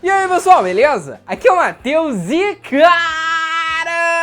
E aí pessoal, beleza? Aqui é o Matheus e cara,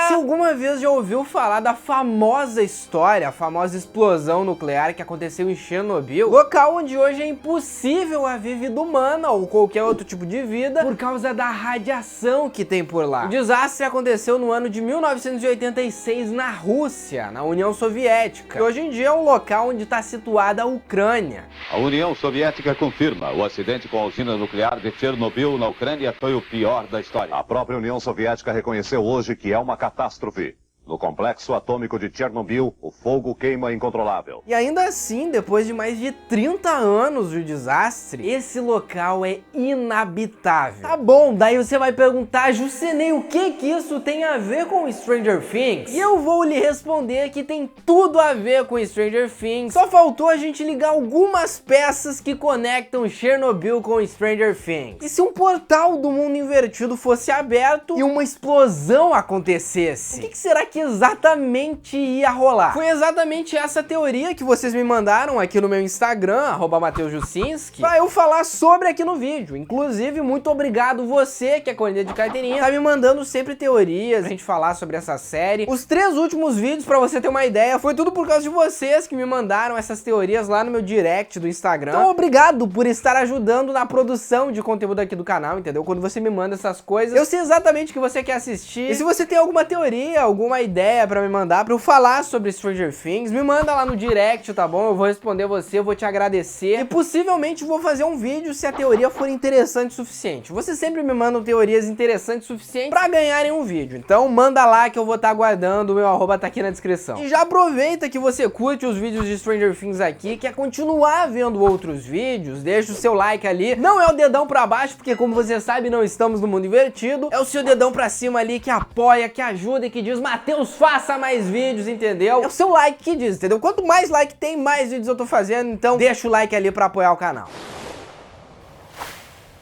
se alguma vez já ouviu falar da famosa história, a famosa explosão nuclear que aconteceu em Chernobyl, local onde hoje é impossível haver vida humana ou qualquer outro tipo de vida por causa da radiação que tem por lá. O desastre aconteceu no ano de 1986 na Rússia, na União Soviética, e hoje em dia é um local onde está situada a Ucrânia. A União Soviética confirma o acidente com a usina nuclear de Chernobyl na Ucrânia foi o pior da história. A própria União Soviética reconheceu hoje que é uma catástrofe. No complexo atômico de Chernobyl, o fogo queima incontrolável. E ainda assim, depois de mais de 30 anos de desastre, esse local é inabitável. Tá bom, daí você vai perguntar, Jucenei, o que isso tem a ver com Stranger Things? E eu vou lhe responder que tem tudo a ver com Stranger Things. Só faltou a gente ligar algumas peças que conectam Chernobyl com Stranger Things. E se um portal do mundo invertido fosse aberto e uma explosão acontecesse? O que será que exatamente ia rolar? Foi exatamente essa teoria que vocês me mandaram aqui no meu Instagram, @MatheusJucinski, pra eu falar sobre aqui no vídeo. Inclusive, muito obrigado você que é corrida de carteirinha, tá me mandando sempre teorias pra gente falar sobre essa série. Os 3 últimos vídeos, pra você ter uma ideia, foi tudo por causa de vocês que me mandaram essas teorias lá no meu direct do Instagram. Então, obrigado por estar ajudando na produção de conteúdo aqui do canal, entendeu? Quando você me manda essas coisas, eu sei exatamente o que você quer assistir. E se você tem alguma teoria, alguma ideia pra me mandar, pra eu falar sobre Stranger Things, me manda lá no direct, tá bom? Eu vou responder você, eu vou te agradecer e possivelmente vou fazer um vídeo se a teoria for interessante o suficiente. Vocês sempre me mandam teorias interessantes o suficiente pra ganharem um vídeo, então manda lá que eu vou estar aguardando, o meu @ tá aqui na descrição. E já aproveita que você curte os vídeos de Stranger Things aqui, quer continuar vendo outros vídeos, deixa o seu like ali, não é o dedão pra baixo, porque como você sabe, não estamos no mundo invertido, é o seu dedão pra cima ali que apoia, que ajuda e que diz, Matheus, faça mais vídeos, entendeu? É o seu like que diz, entendeu? Quanto mais like tem, mais vídeos eu tô fazendo, então deixa o like ali pra apoiar o canal.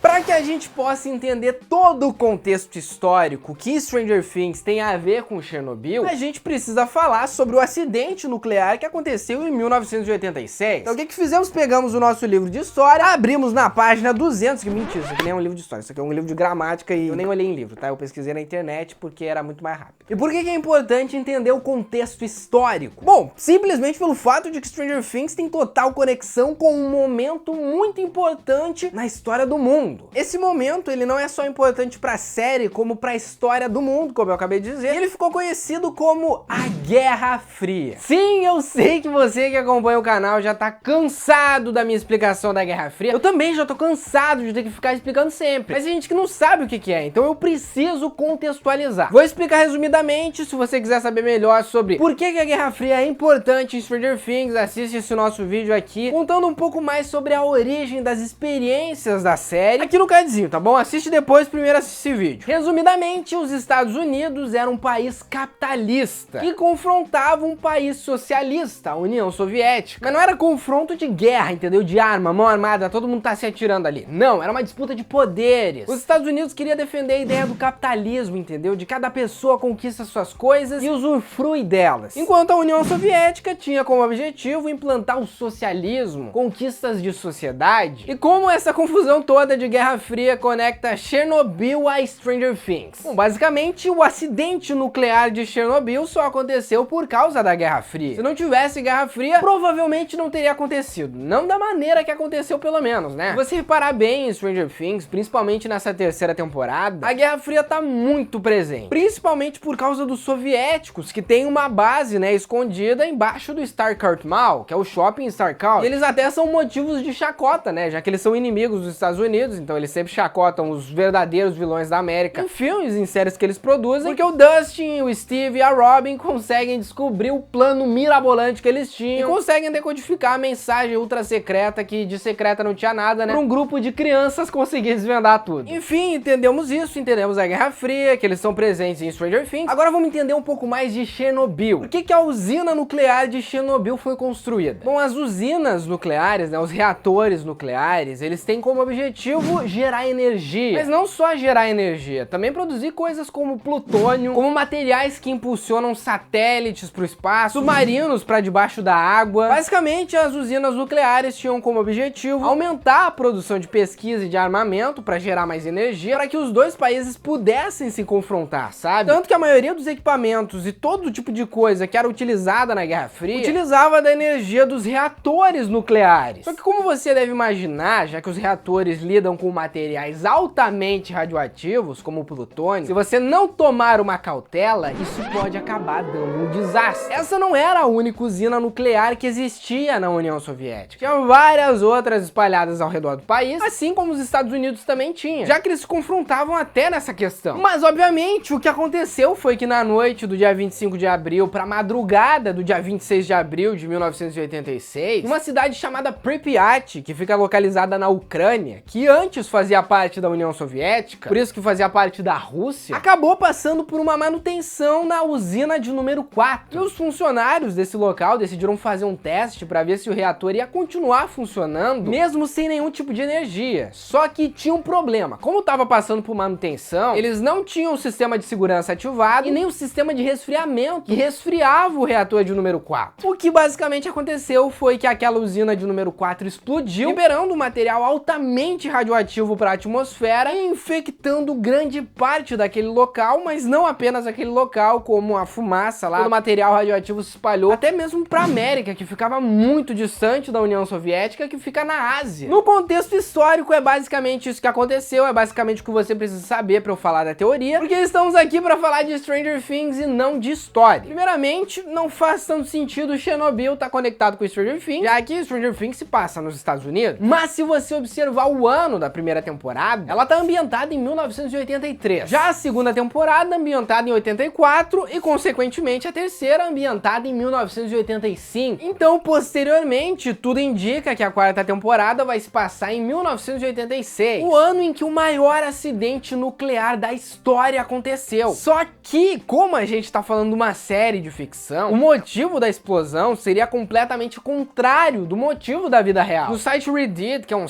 Para que a gente possa entender todo o contexto histórico que Stranger Things tem a ver com Chernobyl, a gente precisa falar sobre o acidente nuclear que aconteceu em 1986. Então o que fizemos? Pegamos o nosso livro de história, abrimos na página 200, que mentira, isso aqui nem é um livro de história, isso aqui é um livro de gramática e eu nem olhei em livro, tá? Eu pesquisei na internet porque era muito mais rápido. E por que é importante entender o contexto histórico? Bom, simplesmente pelo fato de que Stranger Things tem total conexão com um momento muito importante na história do mundo. Esse momento, ele não é só importante pra série, como pra história do mundo, como eu acabei de dizer. Ele ficou conhecido como a Guerra Fria. Sim, eu sei que você que acompanha o canal já tá cansado da minha explicação da Guerra Fria. Eu também já tô cansado de ter que ficar explicando sempre. Mas tem gente que não sabe o que é, então eu preciso contextualizar. Vou explicar resumidamente, se você quiser saber melhor sobre por que a Guerra Fria é importante em Stranger Things, assiste esse nosso vídeo aqui, contando um pouco mais sobre a origem das experiências da série, aqui no cardzinho, tá bom? Assiste depois, primeiro assiste esse vídeo. Resumidamente, os Estados Unidos eram um país capitalista que confrontava um país socialista, a União Soviética. Mas não era confronto de guerra, entendeu? De arma, mão armada, todo mundo tá se atirando ali. Não, era uma disputa de poderes. Os Estados Unidos queria defender a ideia do capitalismo, entendeu? De cada pessoa conquista suas coisas e usufrui delas. Enquanto a União Soviética tinha como objetivo implantar o socialismo, conquistas de sociedade. E como essa confusão toda de Guerra Fria conecta Chernobyl a Stranger Things? Bom, basicamente, o acidente nuclear de Chernobyl só aconteceu por causa da Guerra Fria. Se não tivesse Guerra Fria, provavelmente não teria acontecido. Não da maneira que aconteceu, pelo menos, né? Se você reparar bem em Stranger Things, principalmente nessa 3ª temporada, a Guerra Fria tá muito presente. Principalmente por causa dos soviéticos, que tem uma base, né, escondida embaixo do Starcourt Mall, que é o shopping Starcourt. E eles até são motivos de chacota, né? Já que eles são inimigos dos Estados Unidos, então eles sempre chacotam os verdadeiros vilões da América em filmes, em séries que eles produzem, porque o Dustin, o Steve e a Robin conseguem descobrir o plano mirabolante que eles tinham e conseguem decodificar a mensagem ultra secreta, que de secreta não tinha nada, né? Pra um grupo de crianças conseguir desvendar tudo. Enfim, entendemos isso, entendemos a Guerra Fria, que eles são presentes em Stranger Things. Agora vamos entender um pouco mais de Chernobyl. Por que a usina nuclear de Chernobyl foi construída? Bom, as usinas nucleares, né, os reatores nucleares, eles têm como objetivo objetivo gerar energia. Mas não só gerar energia, também produzir coisas como plutônio, como materiais que impulsionam satélites para o espaço, submarinos para debaixo da água. Basicamente, as usinas nucleares tinham como objetivo aumentar a produção de pesquisa e de armamento para gerar mais energia, para que os dois países pudessem se confrontar, sabe? Tanto que a maioria dos equipamentos e todo tipo de coisa que era utilizada na Guerra Fria utilizava da energia dos reatores nucleares. Só que, como você deve imaginar, já que os reatores lidam com materiais altamente radioativos, como o plutônio, se você não tomar uma cautela, isso pode acabar dando um desastre. Essa não era a única usina nuclear que existia na União Soviética. Tinha várias outras espalhadas ao redor do país, assim como os Estados Unidos também tinham, já que eles se confrontavam até nessa questão. Mas, obviamente, o que aconteceu foi que na noite do dia 25 de abril para madrugada do dia 26 de abril de 1986, uma cidade chamada Pripyat, que fica localizada na Ucrânia, que antes fazia parte da União Soviética, por isso que fazia parte da Rússia, acabou passando por uma manutenção na usina de número 4. E os funcionários desse local decidiram fazer um teste para ver se o reator ia continuar funcionando, mesmo sem nenhum tipo de energia. Só que tinha um problema. Como estava passando por manutenção, eles não tinham o sistema de segurança ativado e nem o sistema de resfriamento, que resfriava o reator de número 4. O que basicamente aconteceu foi que aquela usina de número 4 explodiu, liberando um material altamente radioativo para a atmosfera e infectando grande parte daquele local, mas não apenas aquele local, como a fumaça lá, o material radioativo se espalhou até mesmo para a América, que ficava muito distante da União Soviética, que fica na Ásia. No contexto histórico, é basicamente isso que aconteceu, é basicamente o que você precisa saber para eu falar da teoria, porque estamos aqui para falar de Stranger Things e não de história. Primeiramente, não faz tanto sentido Chernobyl estar conectado com Stranger Things, já que Stranger Things se passa nos Estados Unidos. Mas se você observar o ano da primeira temporada, ela tá ambientada em 1983. Já a segunda temporada ambientada em 84 e, consequentemente, a terceira ambientada em 1985. Então, posteriormente, tudo indica que a quarta temporada vai se passar em 1986, o ano em que o maior acidente nuclear da história aconteceu. Só que, como a gente tá falando de uma série de ficção, o motivo da explosão seria completamente contrário do motivo da vida real. No site Reddit, que é um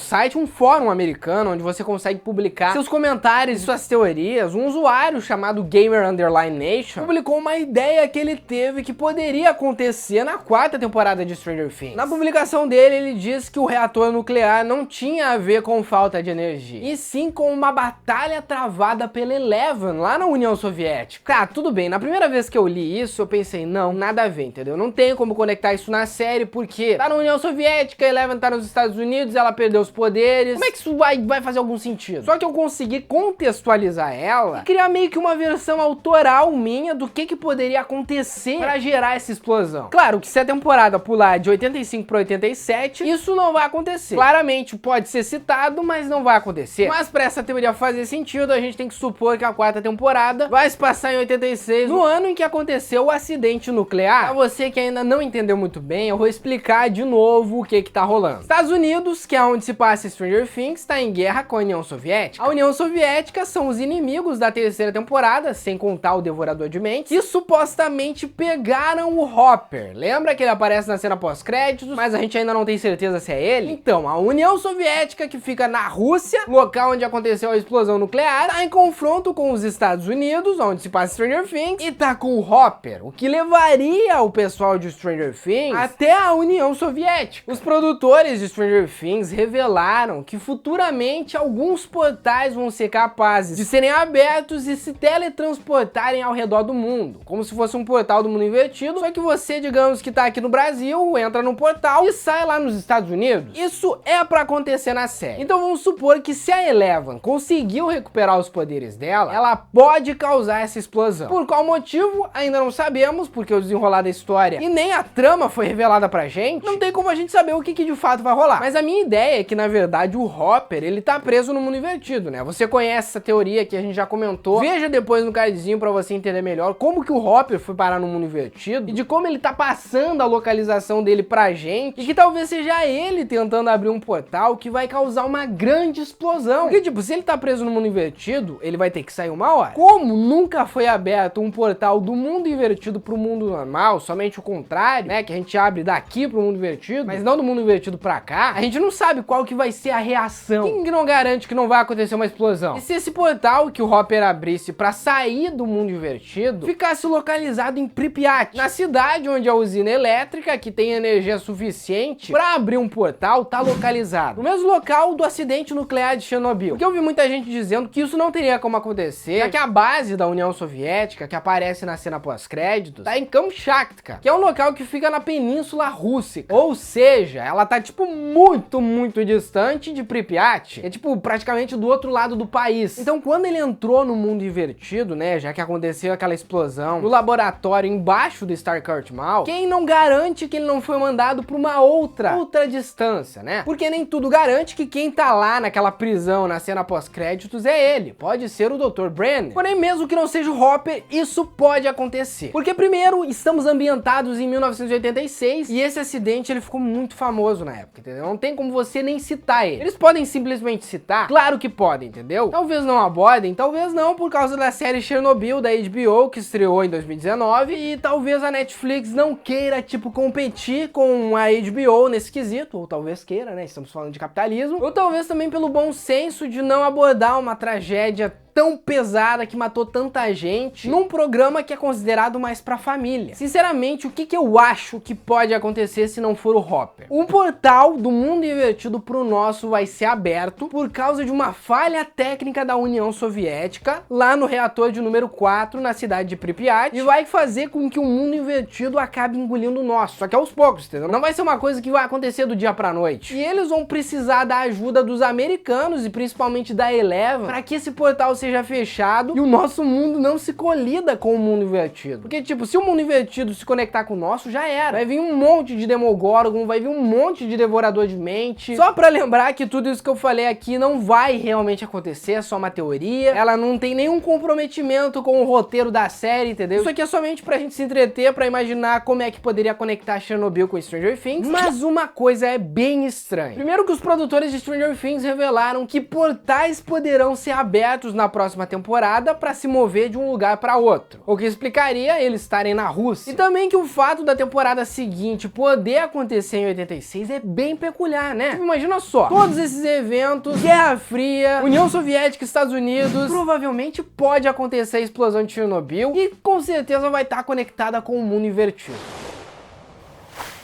fórum americano, onde você consegue publicar seus comentários e suas teorias, um usuário chamado Gamer_Nation publicou uma ideia que ele teve que poderia acontecer na quarta temporada de Stranger Things. Na publicação dele, ele diz que o reator nuclear não tinha a ver com falta de energia, e sim com uma batalha travada pela Eleven lá na União Soviética. Tá, tudo bem, na primeira vez que eu li isso, eu pensei, não, nada a ver, entendeu? Não tem como conectar isso na série, porque tá na União Soviética, a Eleven tá nos Estados Unidos, ela perdeu os poderes. Como é que isso vai fazer algum sentido? Só que eu consegui contextualizar ela e criar meio que uma versão autoral minha do que poderia acontecer pra gerar essa explosão. Claro que se a temporada pular de 85 para 87, isso não vai acontecer. Claramente pode ser citado, mas não vai acontecer. Mas pra essa teoria fazer sentido, a gente tem que supor que a quarta temporada vai se passar em 86, no ano em que aconteceu o acidente nuclear. Pra você que ainda não entendeu muito bem, eu vou explicar de novo o que tá rolando. Estados Unidos, que é onde se passa Stranger Things, tá em guerra com a União Soviética. A União Soviética são os inimigos da terceira temporada, sem contar o Devorador de Mentes, que supostamente pegaram o Hopper. Lembra que ele aparece na cena pós-créditos, mas a gente ainda não tem certeza se é ele? Então, a União Soviética, que fica na Rússia, local onde aconteceu a explosão nuclear, tá em confronto com os Estados Unidos, onde se passa Stranger Things, e tá com o Hopper, o que levaria o pessoal de Stranger Things até a União Soviética. Os produtores de Stranger Things revelaram que futuramente alguns portais vão ser capazes de serem abertos e se teletransportarem ao redor do mundo, como se fosse um portal do mundo invertido, só que você, digamos que tá aqui no Brasil, entra no portal e sai lá nos Estados Unidos. Isso é pra acontecer na série. Então vamos supor que se a Eleven conseguiu recuperar os poderes dela, ela pode causar essa explosão. Por qual motivo? Ainda não sabemos, porque o desenrolar da história e nem a trama foi revelada pra gente, não tem como a gente saber o que de fato vai rolar. Mas a minha ideia é que, na verdade, o Hopper, ele tá preso no mundo invertido, né? Você conhece essa teoria que a gente já comentou. Veja depois no cardzinho pra você entender melhor como que o Hopper foi parar no mundo invertido e de como ele tá passando a localização dele pra gente, e que talvez seja ele tentando abrir um portal que vai causar uma grande explosão. Porque, tipo, se ele tá preso no mundo invertido, ele vai ter que sair uma hora. Como nunca foi aberto um portal do mundo invertido pro mundo normal, somente o contrário, né, que a gente abre daqui pro mundo invertido, mas não do mundo invertido pra cá, a gente não sabe qual que vai ser a reação. Quem não garante que não vai acontecer uma explosão? E se esse portal que o Hopper abrisse pra sair do mundo invertido ficasse localizado em Pripyat, na cidade onde a usina elétrica, que tem energia suficiente pra abrir um portal, tá localizado no mesmo local do acidente nuclear de Chernobyl? Porque eu vi muita gente dizendo que isso não teria como acontecer, já que a base da União Soviética, que aparece na cena pós-créditos, tá em Kamchatka, que é um local que fica na Península Rússica. Ou seja, ela tá tipo muito distante de Pripyat, é tipo praticamente do outro lado do país. Então quando ele entrou no mundo invertido, né, já que aconteceu aquela explosão no laboratório embaixo do Starkurt Mall, quem não garante que ele não foi mandado pra uma outra distância, né? Porque nem tudo garante que quem tá lá naquela prisão na cena pós-créditos é ele. Pode ser o Dr. Brenner. Porém, mesmo que não seja o Hopper, isso pode acontecer. Porque primeiro, estamos ambientados em 1986 e esse acidente ele ficou muito famoso na época, entendeu? Não tem como você nem citar ele. Eles podem simplesmente citar? Claro que podem, entendeu? Talvez não abordem, talvez não, por causa da série Chernobyl da HBO, que estreou em 2019, e talvez a Netflix não queira, tipo, competir com a HBO nesse quesito, ou talvez queira, né? Estamos falando de capitalismo, ou talvez também pelo bom senso de não abordar uma tragédia tão pesada que matou tanta gente num programa que é considerado mais pra família. Sinceramente, o que eu acho que pode acontecer se não for o Hopper? Um portal do mundo invertido pro nosso vai ser aberto por causa de uma falha técnica da União Soviética lá no reator de número 4 na cidade de Pripyat e vai fazer com que o mundo invertido acabe engolindo o nosso, só que aos poucos, entendeu? Não vai ser uma coisa que vai acontecer do dia pra noite. E eles vão precisar da ajuda dos americanos e principalmente da Eleven para que esse portal seja fechado e o nosso mundo não se colida com o mundo invertido. Porque, tipo, se o mundo invertido se conectar com o nosso, já era. Vai vir um monte de Demogorgon, vai vir um monte de Devorador de Mente. Só pra lembrar que tudo isso que eu falei aqui não vai realmente acontecer, é só uma teoria. Ela não tem nenhum comprometimento com o roteiro da série, entendeu? Isso aqui é somente pra gente se entreter, pra imaginar como é que poderia conectar Chernobyl com Stranger Things. Mas uma coisa é bem estranha. Primeiro que os produtores de Stranger Things revelaram que portais poderão ser abertos na próxima temporada para se mover de um lugar para outro, o que explicaria eles estarem na Rússia. E também que o fato da temporada seguinte poder acontecer em 86 é bem peculiar, né? Imagina só, todos esses eventos, Guerra Fria, União Soviética, Estados Unidos, provavelmente pode acontecer a explosão de Chernobyl e com certeza vai estar conectada com o mundo invertido.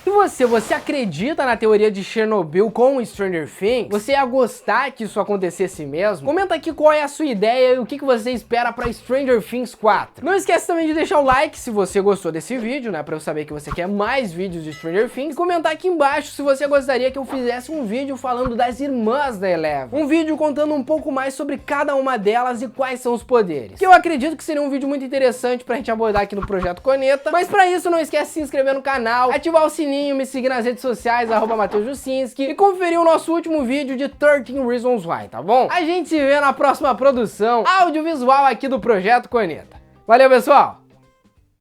E você acredita na teoria de Chernobyl com Stranger Things? Você ia gostar que isso acontecesse mesmo? Comenta aqui qual é a sua ideia e o que você espera pra Stranger Things 4. Não esquece também de deixar o like se você gostou desse vídeo, né? Pra eu saber que você quer mais vídeos de Stranger Things. E comentar aqui embaixo se você gostaria que eu fizesse um vídeo falando das irmãs da Eleven. Um vídeo contando um pouco mais sobre cada uma delas e quais são os poderes. Que eu acredito que seria um vídeo muito interessante pra gente abordar aqui no Projeto Coneta. Mas pra isso, não esquece de se inscrever no canal, ativar o sininho, me seguir nas redes sociais, @MatheusJusinski, e conferir o nosso último vídeo de 13 Reasons Why, tá bom? A gente se vê na próxima produção audiovisual aqui do Projeto Coneta. Valeu, pessoal!